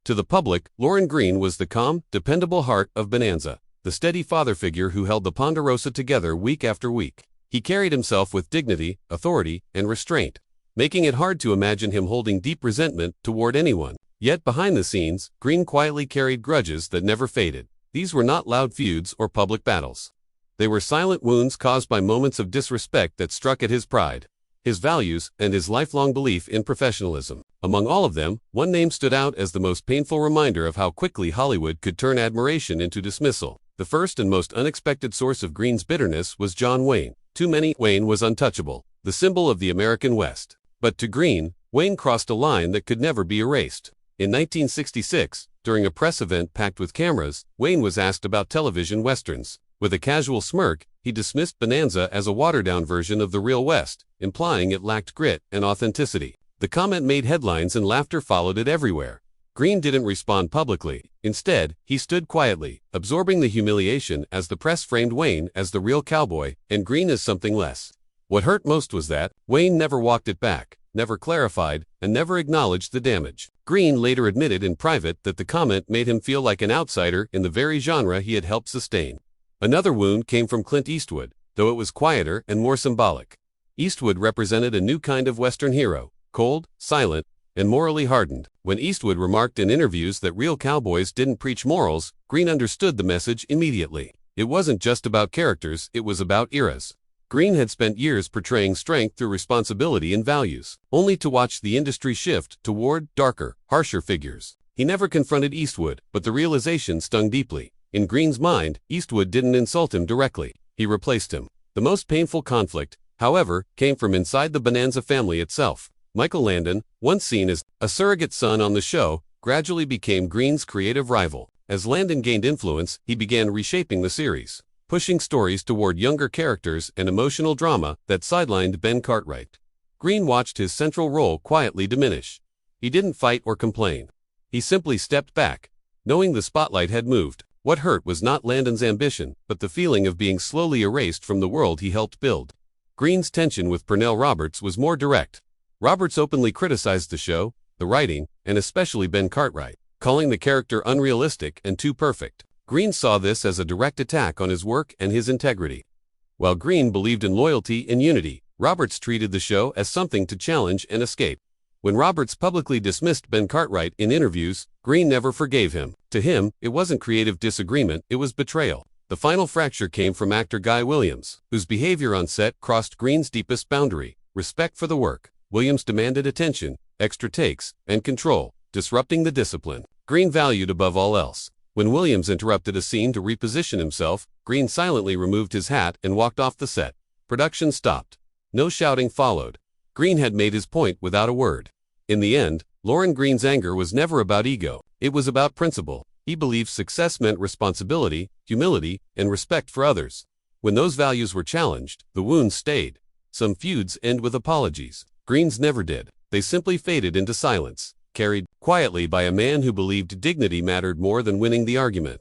To the public, Lorne Greene was the calm, dependable heart of Bonanza, the steady father figure who held the Ponderosa together week after week. He carried himself with dignity, authority, and restraint, making it hard to imagine him holding deep resentment toward anyone. Yet behind the scenes, Greene quietly carried grudges that never faded. These were not loud feuds or public battles. They were silent wounds caused by moments of disrespect that struck at his pride, his values, and his lifelong belief in professionalism. Among all of them, one name stood out as the most painful reminder of how quickly Hollywood could turn admiration into dismissal. The first and most unexpected source of Greene's bitterness was John Wayne. To many, Wayne was untouchable, the symbol of the American West. But to Greene, Wayne crossed a line that could never be erased. In 1966, during a press event packed with cameras, Wayne was asked about television westerns. With a casual smirk, he dismissed Bonanza as a watered-down version of the real West, implying it lacked grit and authenticity. The comment made headlines and laughter followed it everywhere. Greene didn't respond publicly. Instead, he stood quietly, absorbing the humiliation as the press framed Wayne as the real cowboy and Greene as something less. What hurt most was that Wayne never walked it back, never clarified, and never acknowledged the damage. Greene later admitted in private that the comment made him feel like an outsider in the very genre he had helped sustain. Another wound came from Clint Eastwood, though it was quieter and more symbolic. Eastwood represented a new kind of Western hero, cold, silent, and morally hardened. When Eastwood remarked in interviews that real cowboys didn't preach morals, Greene understood the message immediately. It wasn't just about characters, it was about eras. Greene had spent years portraying strength through responsibility and values, only to watch the industry shift toward darker, harsher figures. He never confronted Eastwood, but the realization stung deeply. In Greene's mind, Eastwood didn't insult him directly. He replaced him. The most painful conflict, however, came from inside the Bonanza family itself. Michael Landon, once seen as a surrogate son on the show, gradually became Greene's creative rival. As Landon gained influence, he began reshaping the series, pushing stories toward younger characters and emotional drama that sidelined Ben Cartwright. Greene watched his central role quietly diminish. He didn't fight or complain. He simply stepped back, knowing the spotlight had moved. What hurt was not Landon's ambition, but the feeling of being slowly erased from the world he helped build. Greene's tension with Pernell Roberts was more direct. Roberts openly criticized the show, the writing, and especially Ben Cartwright, calling the character unrealistic and too perfect. Greene saw this as a direct attack on his work and his integrity. While Greene believed in loyalty and unity, Roberts treated the show as something to challenge and escape. When Roberts publicly dismissed Ben Cartwright in interviews, Greene never forgave him. To him, it wasn't creative disagreement, it was betrayal. The final fracture came from actor Guy Williams, whose behavior on set crossed Greene's deepest boundary: respect for the work. Williams demanded attention, extra takes, and control, disrupting the discipline Greene valued above all else. When Williams interrupted a scene to reposition himself, Greene silently removed his hat and walked off the set. Production stopped. No shouting followed. Greene had made his point without a word. In the end, Lorne Greene's anger was never about ego. It was about principle. He believed success meant responsibility, humility, and respect for others. When those values were challenged, the wounds stayed. Some feuds end with apologies. Greene's never did. They simply faded into silence, carried quietly by a man who believed dignity mattered more than winning the argument.